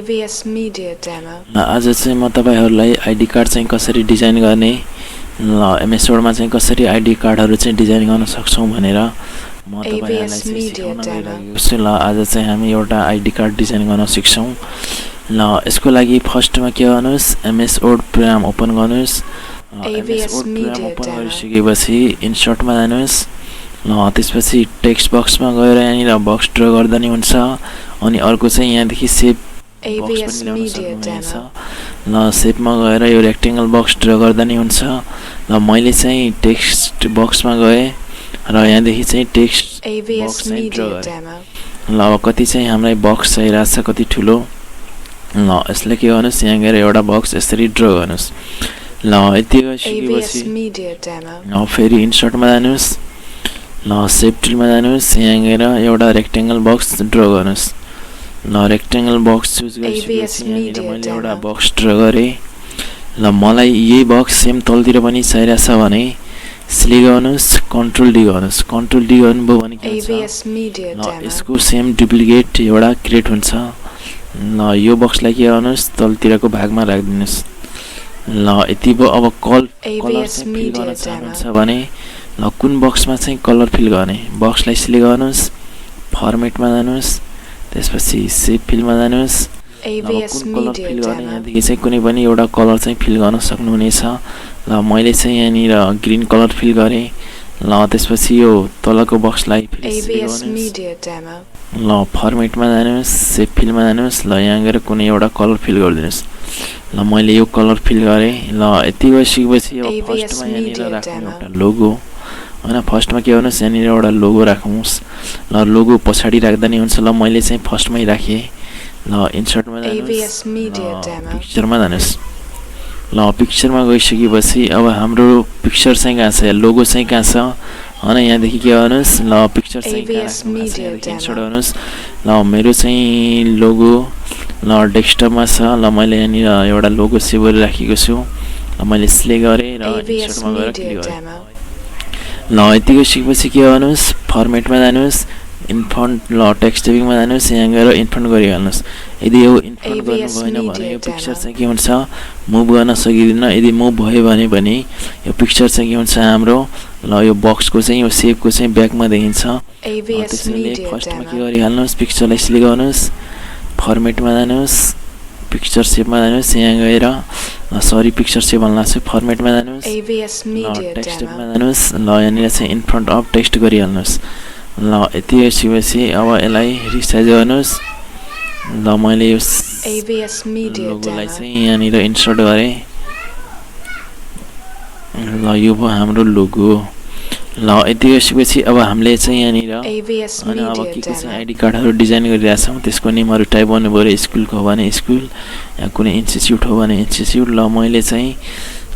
AVS Media Demo. ल आज चाहिँ म तपाईहरुलाई आईडी कार्ड चाहिँ कसरी डिजाइन गर्ने ल एमएस वर्डमा चाहिँ कसरी आईडी कार्डहरु चाहिँ डिजाइन गर्न सक्छौं भनेर म तपाईहरुलाई चाहिँ सिकाउन गइरहेको छु। ल आज चाहिँ हामी एउटा आईडी कार्ड डिजाइन गर्न सिक्छौं। ल यसको लागि फर्स्टमा के गर्नुस्, एमएस वर्ड प्रोग्राम ओपन गर्नुस्। AVS Media open Demo. गरिसकेपछि इन्सर्टमा जानुस्। ल त्यसपछि टेक्स्ट बक्समा गएर यहाँनिर बक्स ड्रा गर्दा नि हुन्छ। अनि अर्को चाहिँ यहाँदेखि सेप AVS Media Demo. ल सेपमा गएर यो रेक्टेंगल बक्स ड्रा गर्दा नि हुन्छ। ल मैले चाहिँ टेक्स्ट बक्समा गए र यहाँदेखि चाहिँ टेक्स्ट AVS बक्स चाहिँ ड्रा Media गरे। Demo. ल अब कति चाहिँ हामीलाई बक्स चाहिरहेछ कति ठुलो। ल यसले के गर्नुस्, यहाँ गएर एउटा बक्स यसरी ड्रा गर्नुस्। ल यति AVS गरिसकेपछि Media Demo. ल फेरि इन्सर्टमा जानुस्। ल सेप टुलमा जानुस्, यहाँ गएर एउटा रेक्टेंगल बक्स ड्रा गर्नुस्। ल रेक्टेंगल बक्स चुज गरिसकेपछि यहाँनिर मैले एउटा बक्स ड्रा गरे। ल मलाई यही बक्स सेम तलतिर पनि चाहिरहेछ भने सिलेक्ट गर्नुस्, कन्ट्रोल डी गर्नुस्। कन्ट्रोल डी गर्नुभयो भने के हुन्छ, AVS Media ल Demo. यसको सेम डुप्लिकेट एउटा क्रिएट हुन्छ। ल यो बक्सलाई के गर्नुस्, तलतिरको भागमा राख्दिनुस्। ल यति भयो। अब कलर AVS चाहिँ फिल Media गर्न Demo. चाहनुहुन्छ भने ल कुन बक्समा चाहिँ कलर फिल गर्ने, बक्सलाई सिलेक्ट गर्नुस्, फर्मेटमा जानुस्, त्यसपछि सेप फिलमा जानुस्। AVS कुन कलर Media फिल गर्ने, Demo. यहाँदेखि चाहिँ कुनै पनि एउटा कलर चाहिँ फिल गर्न सक्नुहुनेछ। ल मैले चाहिँ यहाँनिर ग्रीन कलर फिल गरे। ल त्यसपछि यो तलको बक्सलाई फेरि सिलेक्ट AVS गर्नुस्। Media Demo. ल फर्मेटमा जानुस्, सेप फिलमा जानुस्। ल यहाँ गएर कुनै एउटा कलर फिल गरिदिनुस्। ल मैले यो कलर फिल गरे। ल यति गरिसकेपछि अब AVS फर्स्टमा यहाँनिर Media राख्नु Demo. एउटा लोगो हैन। फर्स्टमा के गर्नुस्, यहाँनिर एउटा लोगो राख्नुस्। ल लोगो पछाडि राख्दा नि हुन्छ। ल मैले चाहिँ फर्स्टमै राखे। ल इन्सर्टमा AVS जानुस्, Media Demo. पिक्चरमा जानुस्। ल पिक्चरमा गइसकेपछि अब हाम्रो पिक्चर चाहिँ कहाँ छ, लोगो चाहिँ कहाँ छ हैन। यहाँदेखि के गर्नुस्, ल पिक्चर चाहिँ कहाँ AVS राख्नु भएको छ, Media यहाँदेखि इन्सर्ट Demo. गर्नुस्। ल मेरो चाहिँ लोगो ल डेस्कटपमा छ। ल मैले यहाँनिर एउटा लोगो सेभ गरेर राखेको छु। ल मैले सिलेक्ट गरे र AVS इन्सर्टमा गएर Media क्लिक गरे। Demo. ल यति गरिसकेपछि के गर्नुस्, फर्मेटमा जानुस्, इन्फन्ट ल टेक्स्ट टाइपिङमा जानुस्। यहाँ गएर इन्फन्ट गरिहाल्नुस्। यदि यो इन्फन्ट गर्नु AVS भएन भने Media यो पिक्चर Demo. चाहिँ के हुन्छ, मुभ गर्न सकिँदैन। यदि मुभ भयो भने यो पिक्चर चाहिँ के हुन्छ हाम्रो, ल यो बक्सको चाहिँ यो सेपको चाहिँ ब्याकमा देखिन्छ। AVS त्यसैले Media फर्स्टमा के Demo. गरिहाल्नुस्, पिक्चरलाई सिलेक्ट गर्नुस्, फर्मेटमा जानुस्, पिक्चर सेपमा जानुस्। यहाँ गएर सरी पिक्चर सेप भन्नु लाग्छ, फर्मेटमा जानुस्। AVS ल Media टेक्स्टमा Demo. जानुस्। ल यहाँनिर चाहिँ इन फ्रन्ट अफ टेक्स्ट गरिहाल्नुस्। ल यति गरिसकेपछि अब यसलाई रिसाइज गर्नुस्। ल मैले यो AVS Media लोगोलाई Demo. चाहिँ यहाँनिर इन्सर्ट गरेँ। ल यो भयो हाम्रो लोगो। ल यति गरिसकेपछि अब हामीले चाहिँ यहाँनिर AVS अनि अब Media के चाहिँ Demo. आईडी कार्डहरु डिजाइन गरिरहेछौँ त्यसको नेमहरु टाइप गर्नु पर्यो। स्कुलको हो भने स्कुल, या कुनै इन्स्टिट्युट हो भने इन्स्टिट्युट। ल मैले चाहिँ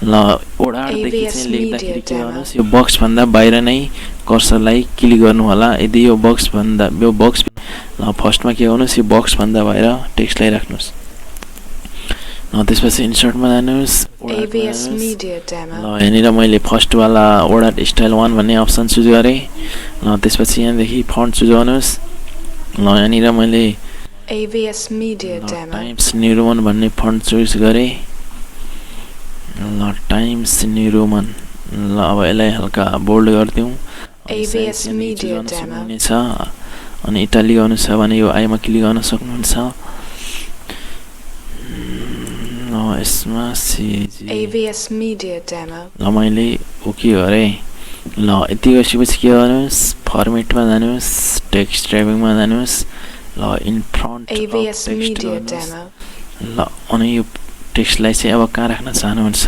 ल ओडारदेखि AVS चाहिँ लेख्दाखेरि Media के Demo. गर्नुस्, यो बक्स भन्दा बाहिर नै कर्सरलाई क्लिक गर्नु होला। यदि यो बक्स ल फर्स्टमा के गर्नुस्, यो बक्स भन्दा बाहिर टेक्स्टलाई राख्नुस्। ल त्यसपछि इन्सर्टमा जानुस्, AVS Media Demo. ल यहाँनिर मैले फर्स्ट वाला ओडार स्टाइल 1 भन्ने अप्सन चुज गरेँ। ल त्यसपछि यहाँदेखि फन्ट चुज गर्नुस्। ल यहाँनिर मैले AVS Media Demo. Times new Roman भन्ने फन्ट चुज गरेँ। ल टाइम्स न्यू रोमन। ल अब यसलाई हल्का बोल्ड गरिदिउँ। AVS Media Demo. अनि इटाली गर्नु छ भने यो आईमा क्लिक गर्न सक्नुहुन्छ। ल यसमा सीजी AVS Media Demo. ल मैले ओके गरेँ। ल यति गरिसकेपछि के गर्नुस्, फर्मेटमा जानुस्, टेक्स्ट टाइपिङमा जानुस्। ल in front of AVS text Media गर्नुस्। Demo. ल अनि यो टेक्स्टलाई चाहिँ अब कहाँ राख्न चाहनुहुन्छ,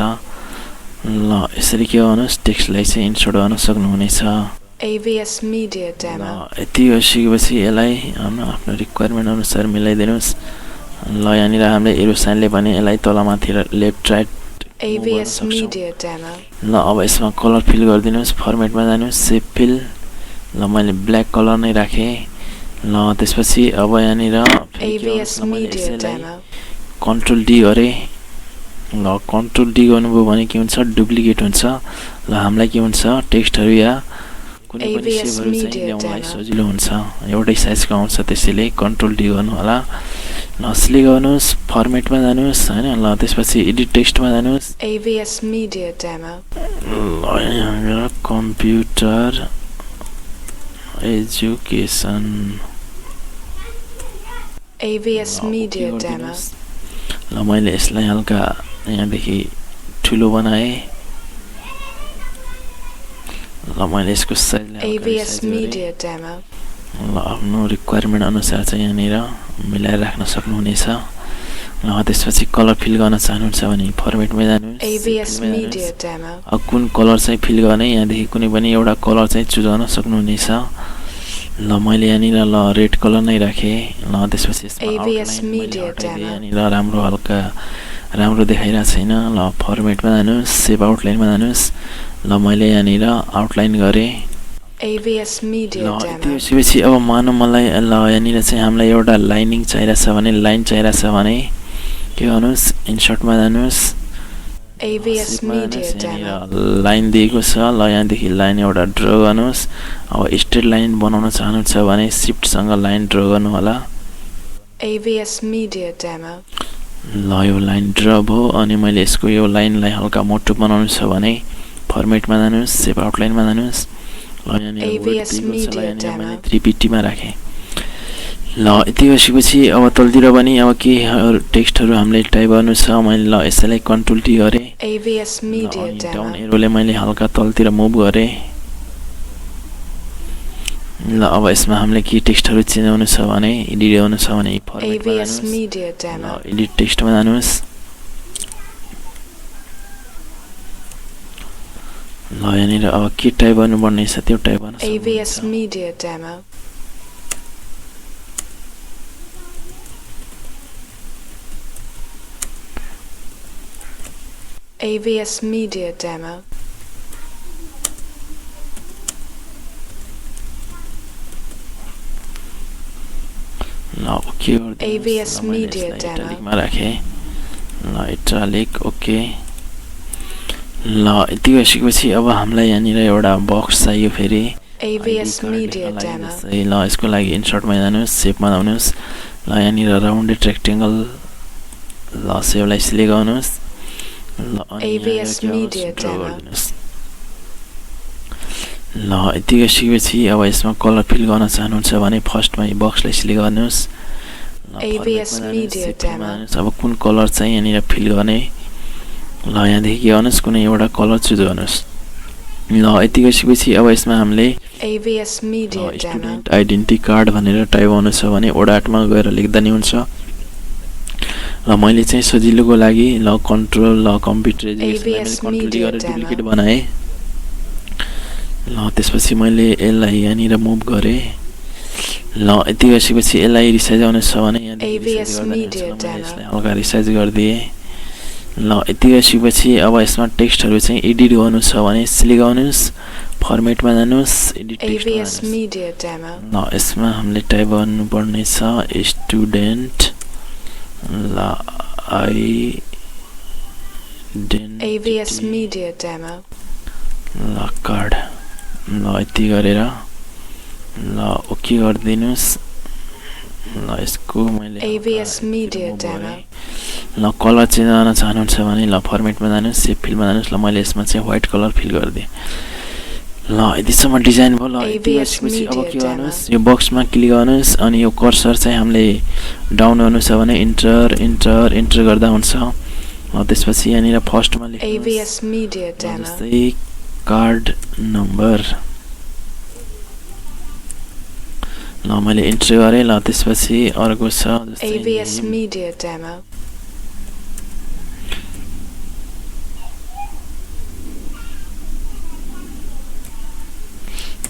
ल यसरी के गर्नुस्, टेक्स्टलाई चाहिँ इन्सर्ट गर्न सक्नुहुनेछ। AVS Media Demo. ल यति गरिसकेपछि यसलाई आफ्नो रिक्वायरमेन्ट अनुसार मिलाइदिनुस्। ल यहाँनिर हामीले एरो साइनले भने यसलाई तलमाथि left right AVS Media Demo. ल अब यसमा कलर फिल गरिदिनुस्, फर्मेटमा जानुस्, सेप फिल। ल मैले ब्ल्याक कलर नै राखेँ। ल त्यसपछि अब यहाँनिर AVS Media Demo. Control D गरेँ। ल कन्ट्रोल डी गर्नुभयो भने के हुन्छ, डुप्लिकेट हुन्छ। ल हामीलाई के हुन्छ, टेक्स्टहरु या कुनै पनि AVS सेभहरु चाहिँ Media ल्याउनलाई Demo. सजिलो हुन्छ। एउटै साइजको आउँछ, त्यसैले कन्ट्रोल डी गर्नु होला। ल सिलेक्ट गर्नुहोस्, फर्मेटमा जानुहोस् हैन। ल त्यसपछि एडिट टेक्स्टमा जानुहोस्। AVS Media Demo. ल यहाँ computer education AVS Media Demo. ल मैले यसलाई हल्का यहाँदेखि ठुलो बनाएँ। ल मैले यसको साइजलाई AVS Media Demo. ल आफ्नो रिक्वायरमेन्ट अनुसार चाहिँ यहाँनिर मिलाएर राख्न सक्नुहुनेछ। ल त्यसपछि कलर फिल गर्न चाहनुहुन्छ भने फर्मेटमा जानुहोस्। AVS Media Demo. कुन कलर चाहिँ फिल गर्ने यहाँदेखि कुनै पनि एउटा कलर चाहिँ चुज गर्न सक्नुहुनेछ। ल मैले यहाँनिर ल रेड कलर नै राखेँ। ल त्यसपछि AVS Media Demo. यहाँनिर राम्रो हल्का राम्रो देखाइरहेको छैन। ल फर्मेटमा जानुहोस्, सेभ आउटलाइनमा जानुहोस्। ल मैले यहाँनिर आउटलाइन गरेँ। AVS Media ल Demo. त्यसपछि अब मानौँ मलाई ल यहाँनिर चाहिँ हामीलाई एउटा लाइनिङ चाहिरहेछ भने लाइन चाहिरहेछ भने के गर्नुहोस्, इन्सर्टमा जानुहोस्। AVS Media Demo. लाइन दिएको छ। ल यहाँदेखि लाइन एउटा ड्र गर्नुहोस्। अब स्ट्रेट लाइन बनाउन चाहनुहुन्छ भने सिफ्टसँग लाइन ड्र गर्नु होला। AVS Media Demo. ल यो लाइन ड्र भयो। अनि मैले यसको यो लाइनलाई हल्का मोटो बनाउनु छ भने फर्मेटमा जानुहोस्, सेभ आउटलाइनमा जानुहोस्। ल यहाँनिर AVS Media Demo. मैले 350 मा राखेँ। ल यति गरेपछि अब तलतिर पनि अब के टेक्स्टहरू हामीले टाइप गर्नु छ। मैले ल यसैलाई कन्ट्रोल टी गरेँ। AVS Media down Demo. एरोले मैले हल्का तलतिर मुभ गरेँ। ल अब यसमा हामीले के टेक्स्टहरू चेन्ज गर्नु छ भने एडिट गर्नु छ भने फर्मेटमा AVS जानुहोस्। Media Demo. ल एडिट टेक्स्टमा जानुहोस्। ल यहाँनिर अब के टाइप गर्नुपर्ने छ त्यो टाइप गर्न AVS सक्नुहुन्छ। Media Demo. AVS Media Demo. ल ओके गरिदिनुहोस्। AVS ल मैले Media यसलाई Demo. इटालिकमा राखेँ। ल इटालिक ओके। ल यति गरिसकेपछि अब हामीलाई यहाँनिर एउटा बक्स चाहियो फेरि AVS ID Media कार्डको लागि Demo. जस्तै। ल यसको लागि इन्सर्टमा जानुहोस्, सेपमा जानुहोस्। ल यहाँनिर राउन्डेड रेक्टेङ्गल ल सेभलाई सिलेक्ट गर्नुहोस्। ल अनि AVS यहाँनिर के Media गर्नुहोस्, ड्र Demo. गरिदिनुहोस्। ल यति गरिसकेपछि अब यसमा कलर फिल गर्न चाहनुहुन्छ भने फर्स्टमा यो बक्सलाई सिलेक्ट गर्नुहोस्। ल AVS फर्मेटमा जानुहोस्, Media सेटिङमा Demo. जानुहोस्। अब कुन कलर चाहिँ यहाँनिर फिल गर्ने ल यहाँदेखि के गर्नुहोस्, कुनै एउटा कलर चुज गर्नुहोस्। ल यति गरिसकेपछि अब यसमा हामीले AVS Media Demo. Student identity card भनेर टाइप गर्नु छ भने ओडाटमा गएर लेख्दा नि हुन्छ। ल मैले चाहिँ सजिलोको लागि ल कन्ट्रोल ल कम्प्युटर AVS कन्ट्रोल Media गरेर Demo. डुप्लिकेट बनाएँ। ल त्यसपछि मैले यसलाई यहाँनिर मुभ गरेँ। ल यति गरिसकेपछि यसलाई रिसाइज गर्नु छ भने AVS Media यसलाई Demo. हल्का रिसाइज गरिदिएँ। ल यति गरिसकेपछि अब यसमा टेक्स्टहरू चाहिँ एडिट गर्नु छ भने सिलेक्ट गर्नुहोस्, फर्मेटमा जानुहोस्, एडिट टेक्स्टमा AVS जानुहोस्। Media Demo. ल यसमा हामीले टाइप गर्नुपर्ने छ स्टुडेन्ट ल AVS आइडेन्टिटी Media Demo. ल कार्ड। ल यति गरेर ल ओके गरिदिनुहोस्। ल यसको मैले AVS Media Demo. ल कलर चेन्ज गर्न चाहनुहुन्छ भने ल फर्मेटमा जानुहोस्, सेभ फिलमा जानुहोस्। ल मैले यसमा चाहिँ व्हाइट कलर फिल गरिदिएँ। ल यतिसम्म डिजाइन भयो। ल यति AVS गरिसकेपछि अब Media के गर्नुहोस्, Demo. यो बक्समा क्लिक गर्नुहोस् अनि यो कर्सर चाहिँ हामीले डाउन गर्नु छ भने इन्टर इन्टर इन्टर गर्दा हुन्छ। ल त्यसपछि यहाँनिर फर्स्टमा लेख्नुहोस् AVS Media Demo. जस्तै कार्ड नम्बर। ल मैले इन्टर गरेँ। ल त्यसपछि अर्को छ जस्तै AVS name। Media Demo.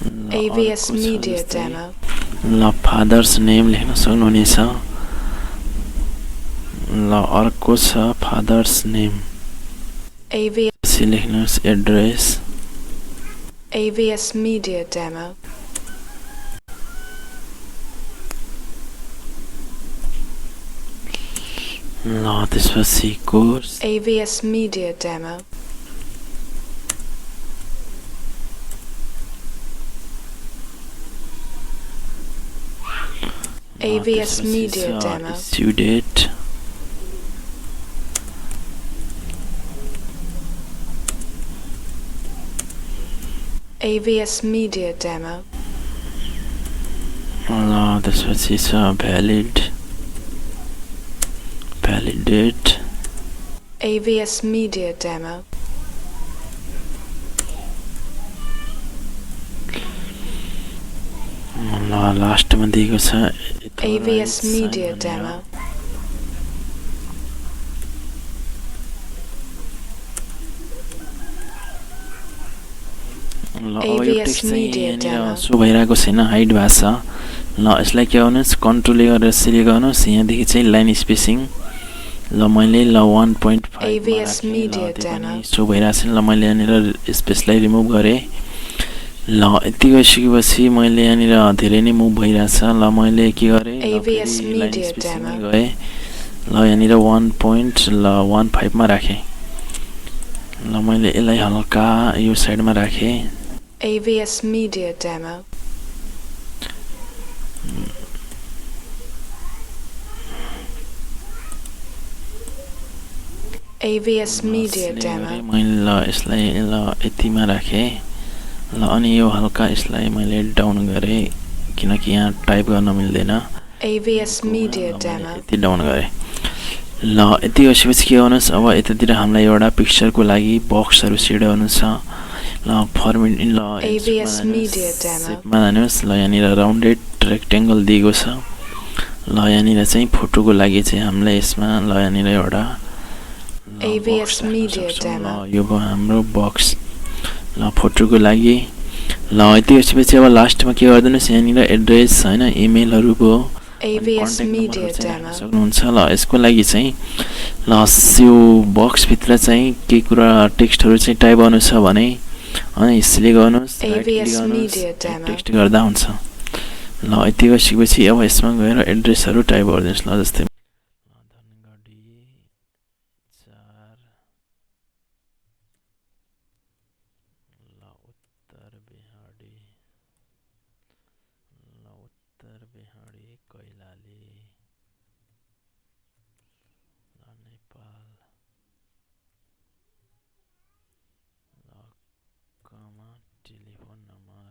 ल AVS अर्को छ Media जस्तै Demo. ल फादर्स नेम लेख्न सक्नुहुनेछ। ल अर्को छ फादर्स नेम। AVS पछि लेख्नुहोस् एड्रेस। AVS Media Demo. ल त्यसपछि course. AVS Media Demo. AVS Media Demo. Issue date. AVS Media Demo. त्यसपछि छ valid date. AVS Media Demo. लास्टमा दिएको छ AVS Media Demo. AVS Media Demo. So भइरहेको छैन, हाइड भएको छ। ल यसलाई के गर्नुहोस्, कन्ट्रोलले गरेर सिलेक्ट गर्नुहोस्। यहाँदेखि चाहिँ लाइन स्पेसिङ ल मैले 1.5 AVS Media Demo. सो भइरहेको छैन। ल मैले यहाँनिर स्पेसलाई रिमुभ गरेँ। ल यति गरिसकेपछि मैले यहाँनिर धेरै नै मुभ भइरहेछ। ल मैले के गरेँ, AVS Media Demo. गएँ। ल यहाँनिर 1.15 मा राखेँ। ल मैले यसलाई हल्का यो साइडमा राखेँ। AVS Media Demo. AVS Media Demo. मैले ल यसलाई ल यतिमा राखेँ। ल अनि यो हल्का यसलाई मैले डाउन गरेँ किनकि यहाँ टाइप गर्न मिल्दैन। AVS Media Demo. यति डाउन गरेँ। ल यति गरिसकेपछि के गर्नुहोस्, अब यतातिर हामीलाई एउटा पिक्चरको लागि बक्सहरू सेट गर्नु छ। ल फर्मेट ल AVS Media Demo. सेपमा जानुहोस्। ल यहाँनिर राउन्डेड रेक्टेङ्गल दिएको छ। ल यहाँनिर चाहिँ फोटोको लागि चाहिँ हामीलाई यसमा ल यहाँनिर एउटा AVS Media Demo. यो भयो हाम्रो बक्स। ल फोटोको लागि ल यति गरिसकेपछि अब लास्टमा के गरिदिनुहोस्, यहाँनिर एड्रेस होइन इमेलहरूको AVS Media Demo. सक्नुहुन्छ। ल यसको लागि चाहिँ ल यो बक्सभित्र चाहिँ केही कुरा टेक्स्टहरू चाहिँ टाइप गर्नु छ भने अनि सिलेक्ट गर्नुहोस्, AVS Media Demo. टेक्स्ट गर्दा हुन्छ। ल यति गरिसकेपछि अब यसमा गएर एड्रेसहरू टाइप गरिदिनुहोस्। ल जस्तै कैलाली नेपाल टेलिफोन नम्बर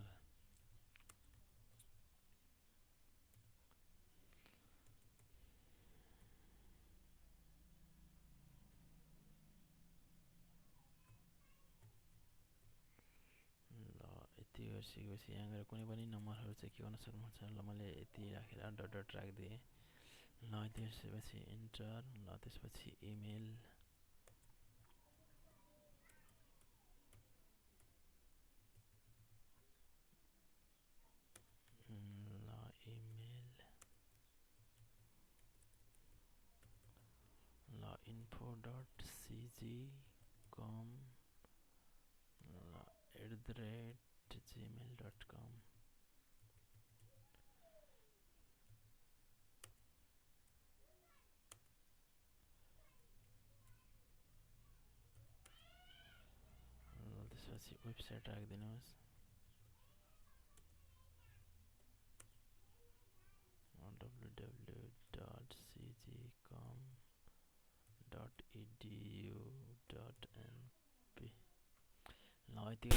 यति गरिसकेपछि यहाँ गएर कुनै पनि नम्बरहरू चाहिँ के गर्न सक्नुहुन्छ। ल मैले यति राखेर डट राखिदिएँ। ल त्यसपछि इन्टर। ल त्यसपछि इमेल info.cg.com@gmail.com त्यसपछि वेबसाइट राखिदिनुहोस्। www.cgcom.edu.np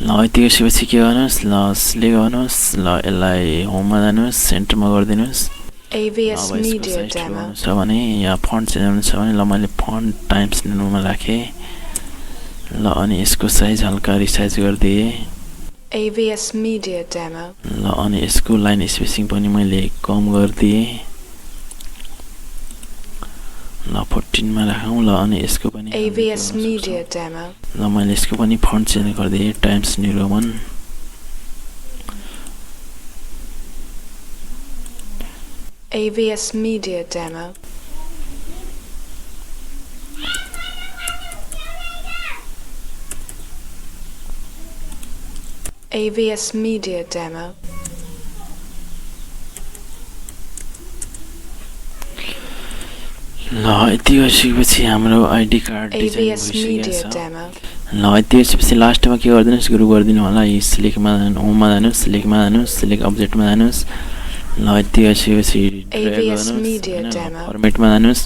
ल यति गरिसकेपछि के गर्नुहोस्, ल सिलेक्ट गर्नुहोस्। ल यसलाई होममा जानुहोस्, सेन्टरमा गरिदिनुहोस्। AVS Media Demo. छ भने यहाँ फन्ट चेन्ज गर्नु छ भने ल मैले फन्ट टाइम्स न्यूमा राखेँ। ल अनि यसको साइज हल्का रिसाइज गरिदिएँ। AVS Media Demo. ल अनि यसको लाइन स्पेसिङ पनि मैले कम गरिदिएँ। ल 14 मा राखौँ। ल अनि यसको पनि AVS Media Demo. ल मैले यसको पनि फन्ट चेन्ज गरिदिएँ, times new Roman. AVS Media Demo. AVS Media Demo. ल यति गरिसकेपछि हाम्रो ID card design AVS Media भइसकेको छ। Demo. ल यति गरिसकेपछि लास्टमा के गरिदिनुहोस्, ग्रुप गरिदिनु होला। यी सिलेक्टमा होममा जानुहोस्, सिलेक्टमा जानुहोस्, सिलेक्ट अब्जेक्टमा जानुहोस्। ल यति AVS Media Demo. फर्मेटमा जानुहोस्